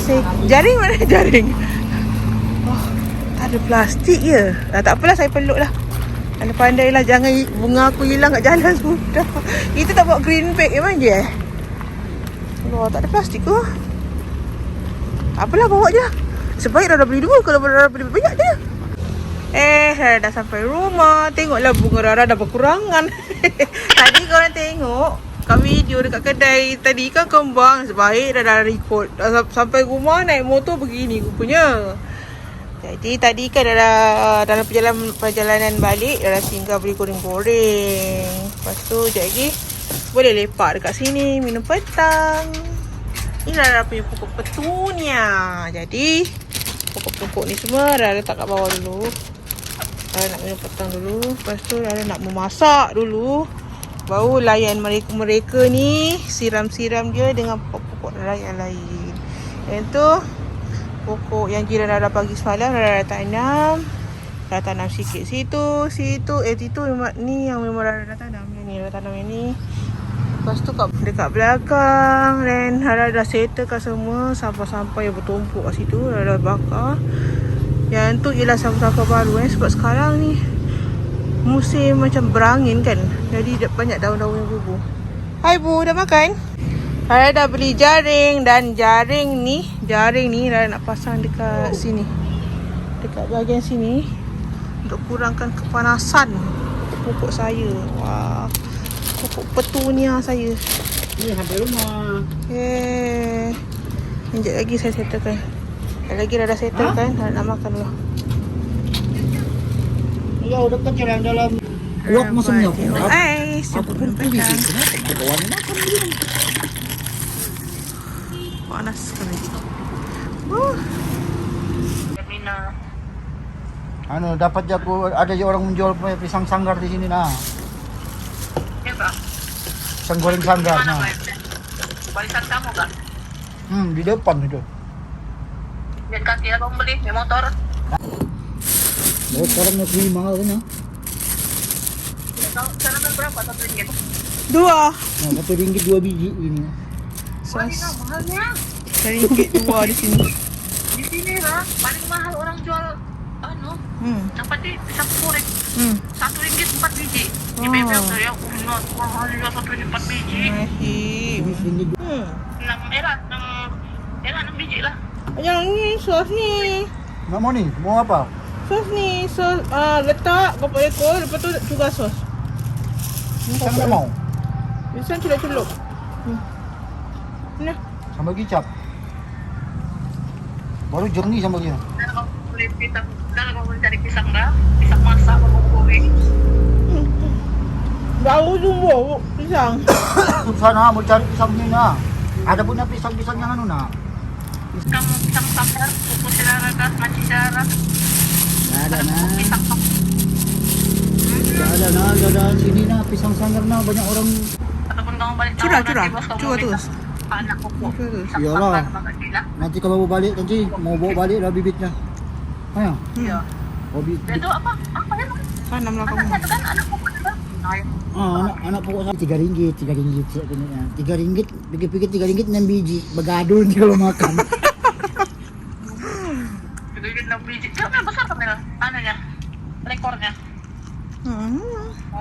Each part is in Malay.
kasih. Jaring mana jaring? Oh, tak ada plastik je. Tak apalah, saya peluk lah. Pandai lah, jangan bunga aku hilang kat jalan sudah. Kita tak bawa green bag memang je Allah, tak ada plastik ke? Tak apalah, bawa je. Sebaik dah beli dua. Kalau dah beli banyak je. Rara dah sampai rumah. Tengoklah bunga Rara dah berkurangan. Tadi korang tengok kat video dekat kedai tadi kan kembang. Sebaik dah record. Dah sampai rumah naik motor begini rupanya. Jadi tadi kan dalam perjalanan balik dah singgah beli goreng-goreng. Lepas tu sekejap lagi boleh lepak dekat sini minum petang. Ini Rara punya pokok petunia. Jadi pokok-pokok ni semua Rara letak kat bawah dulu. Rara nak minum petang dulu. Lepas tu Rara nak memasak dulu. Baru layan mereka ni. Siram-siram dia dengan pokok-pokok Rara yang lain. Yang tu pokok yang jiran Rara pagi semalam Rara tanam. Rara tanam sikit situ. Situ ni yang memang Rara dah tanam. Yang ni Rara tanam yang ni. Lepas tu dekat belakang dan Rara dah settlekan semua sampah-sampah yang bertumpuk kat situ. Rara dah bakar. Yang tu ialah sampah-sampah baru sebab sekarang ni musim macam berangin kan. Jadi banyak daun-daun yang gugur. Hai Bu, dah makan? Rara dah beli jaring dan jaring ni Rara nak pasang dekat sini. Dekat bahagian sini untuk kurangkan kepanasan pokok saya. Wah. Pokok petunia saya. Ini sampai rumah. Sekejap lagi saya settlekan. Sekejap lagi Rara settlekan. Rara nak makan dulu. Ya, dekat jalan dalam. Kuat masuknya. Hai, siapa pun petang. Panas sekali. Dapat je aku, ada je orang menjual pisang sanggar di sini nah. Pisang goreng sanggar nah. Barisan kamu kan? Di depan itu. Lihat kaki aku beli di motor. Sekarang nak beli mahal kan ya? Sana kan berapa satu ringgit? 2. Nah, RM1 2 biji ini. Mahalnya. RM1 2 di sini. Di sini lah paling mahal orang jual yang pasti pisang goreng. RM1 4 biji. Di bebel saya mahal juga RM1 4 biji. RM1. 6 biji lah. Yang ni sos ni. Nak mau ni? Mau apa? Sos ni, sos letak berapa ekor, lepas tu juga sos. Pisang tak mau? Pisang celup-celup. Ni. Sambal kicap. Baru jernih sambal dia. Kalau beli pisang, kalau mau cari pisang dah, pisang masak atau goreng. Bau jumbo pisang. Sana mau cari pisang ni nah. Ada punya pisang-pisang yang anu nah. Kamu pisang sanggar, pupus selaraga, maci darah. Ada nah. Pisang Ada nah, ada sini nah pisang sanggar nah banyak orang. ataupun kamu balik Curah terus. anak kuku. Iyalah. Nanti kalau mau balik nanti mau bawa balik dah bibitnya. Ayo. Iya. Oh bibit. Itu apa? Apa ya? Tanam lah kamu. Itu kan anak kuku juga. Anak pokok saya RM3 saya punya. RM3 pikir-pikir RM3 6 biji begadul nanti kalau makan. Jadi 6 biji. Coba yang besar kamera. Ananya. Rekornya.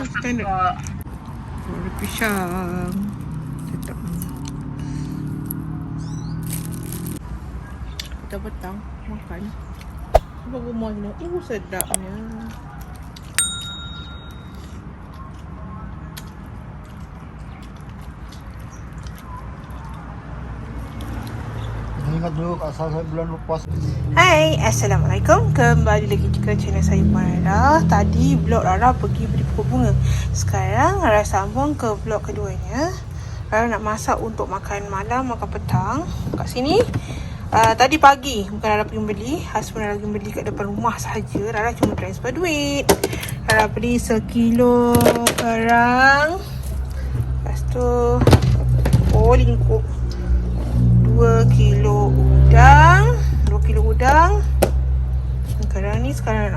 Standard. Ada pisang. Sedap. Kita petang makan. Sebab rumahnya sedapnya. Ingat dulu asal saya bulan lepas. Hai, Assalamualaikum. Kembali lagi ke channel saya Rara. Tadi vlog Rara pergi beli pokok bunga. Sekarang Rara sambung ke vlog keduanya. Rara nak masak untuk makan malam, makan petang kat sini. Tadi pagi bukan Rara pergi beli, husband Rara pergi beli kat depan rumah saja. Rara cuma transfer duit. Rara beli 1 kilo kerang. Lepas tu lingkup 2 kilo udang. Kerang ni sekarang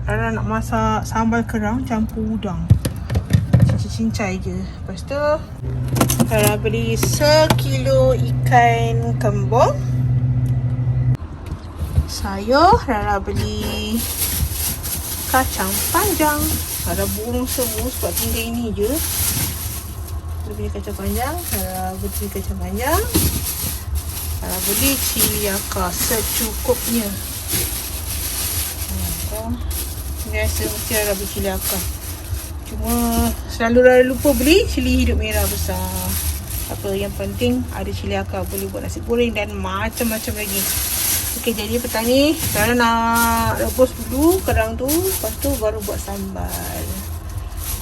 Rara nak masak sambal kerang campur udang. Cincai je. Lepas tu Rara beli 1 kilo ikan kembung. Sayur, Rara beli kacang panjang. Rara buang semua sebab tinggal ini je. Rara beli kacang panjang. Rara beli kacang panjang. Rara beli cili akar secukupnya. Biasa mesti Rara beli cili akar. Cuma selalu Rara lupa beli cili hidup merah besar. Apa yang penting ada cili akar, boleh buat nasi goreng dan macam-macam lagi. Okey, jadi petang ni Rara nak rebus dulu kerang tu, lepas tu baru buat sambal.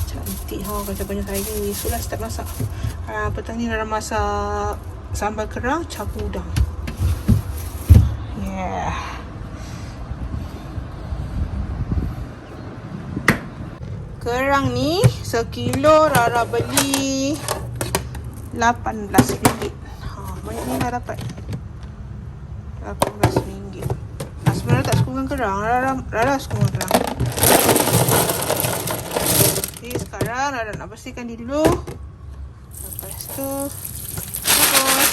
Cantik kacang panjang saya. Esok lah start masak. Petang ni Rara masak sambal kerang campur udang. Yeah. Kerang ni sekilo Rara beli RM18. Banyak ni dah dapat RM18. Sebenarnya tak suka dengan kerang. Rara suka dengan kerang. Okay, sekarang Rara nak bersihkan dia dulu. Lepas tu rebus.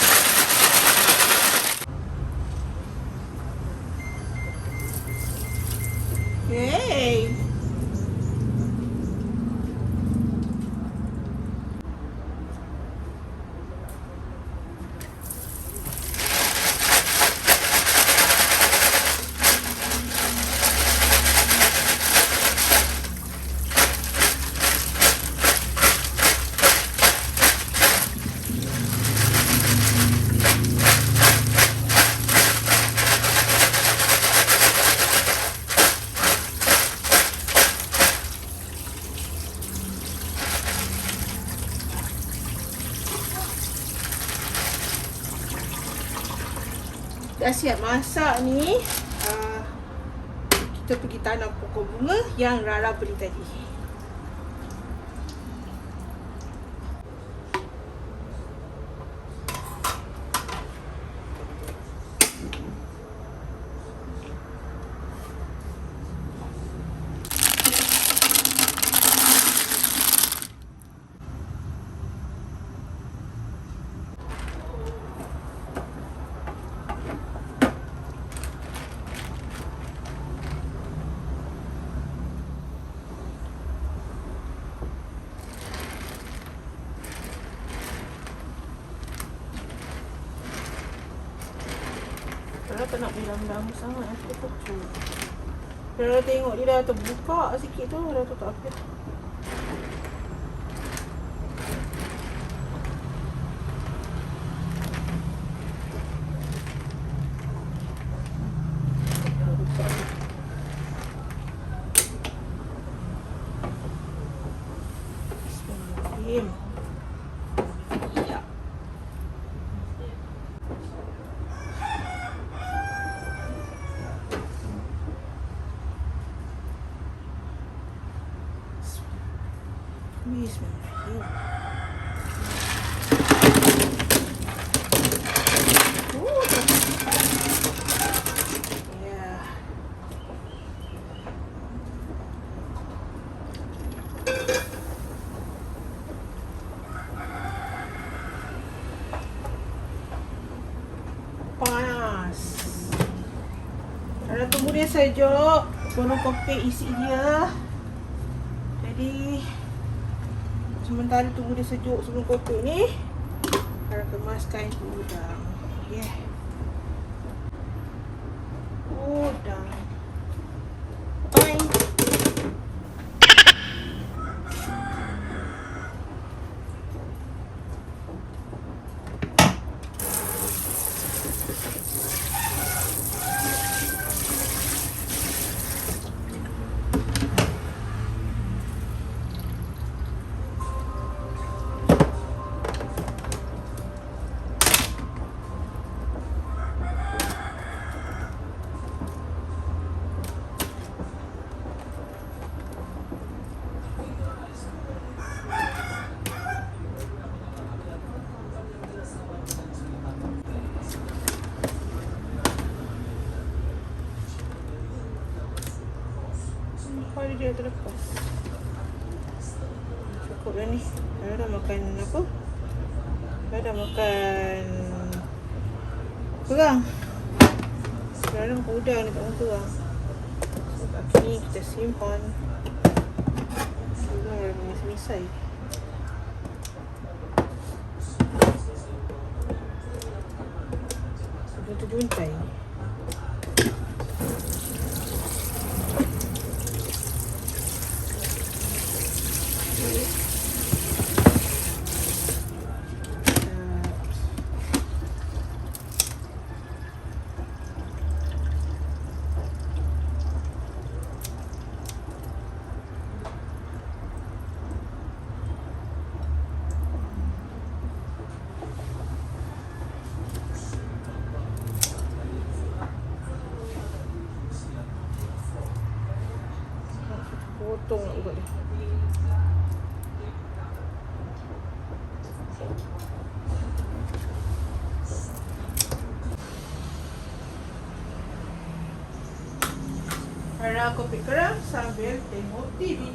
Yeay. Dah siap masak ni. Kita pergi tanam pokok bunga yang Rara beli tadi. Rara tak nak beli lama-lama sangat yang kecil. Rara tengok dia dah terbuka sikit tu. Rara tu tak apa. Bismillahirrahmanirrahim. Ya. Yeah. Panas. Ada tunggu dia sejuk. Baru kopi isi dia. Jadi sementara tunggu dia sejuk sebelum kopi ni, Rara kemaskan udang. Yeah. Udang. Bye. Hari dia terlepas. Cukup dah ni. Saya dah makan apa? Saya dah makan kerang. Sekarang udang ni tak orang tuang. Sebab ni kita simpan. Udang dah misai-misai. Udang tu juntai. Potong nak buat dia. Ada kopi keras sambil tengok TV.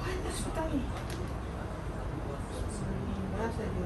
Panas petang ni. Panas saja.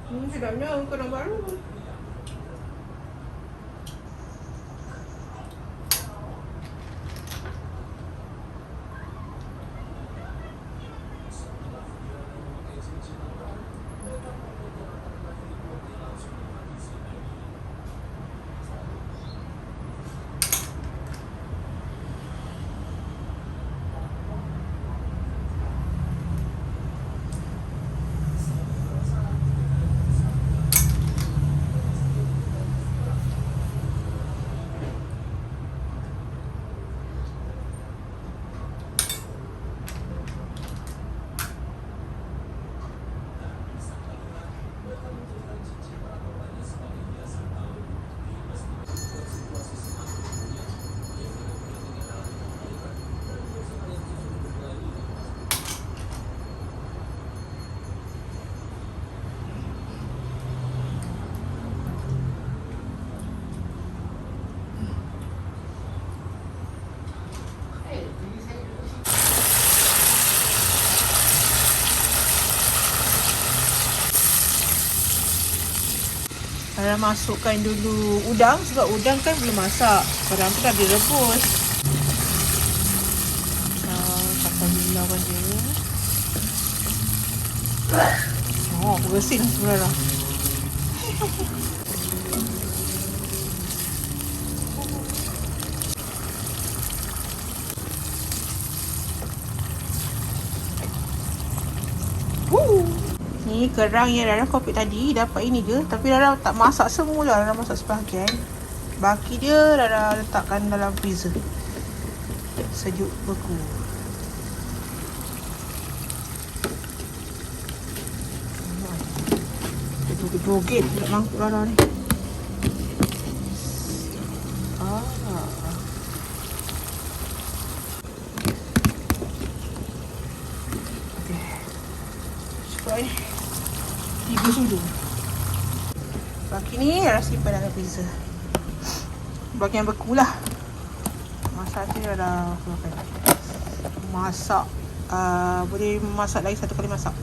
Ini sedapnya kerang baru. Saya masukkan dulu udang sebab udang kan belum masak. Udang tu dah direbus. Pakai gula pun dia. Oh, bersin sebenarnya. Ni kerang yang Rara kopi tadi dapat ini je, tapi Rara tak masak semula, Rara masak sebahagian. Baki dia Rara letakkan dalam freezer. Sejuk beku. Joget nak mangkuk Rara ni. Cukup ni. 3 sudu. Baki ni Rara simpan dalam freezer. Baki yang beku lah. Masak ni Rara makan. Masak boleh masak lagi 1 kali masak.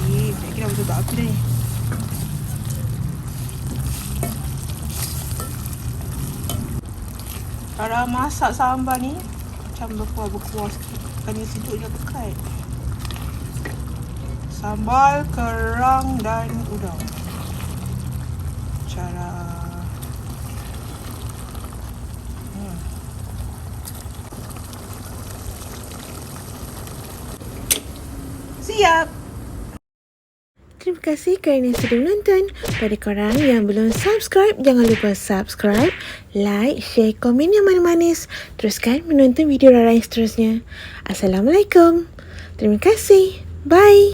Okey, kira betul tak api dah ni. Cara masak sambal ni macam berkuah-berkuah sikit. Bukannya sejuk je pekat. Sambal, kerang dan udang. Cara siap. Terima kasih kerana sudah menonton. Pada korang yang belum subscribe, jangan lupa subscribe, like, share, komen yang manis-manis. Teruskan menonton video Rara yang seterusnya. Assalamualaikum. Terima kasih. Bye.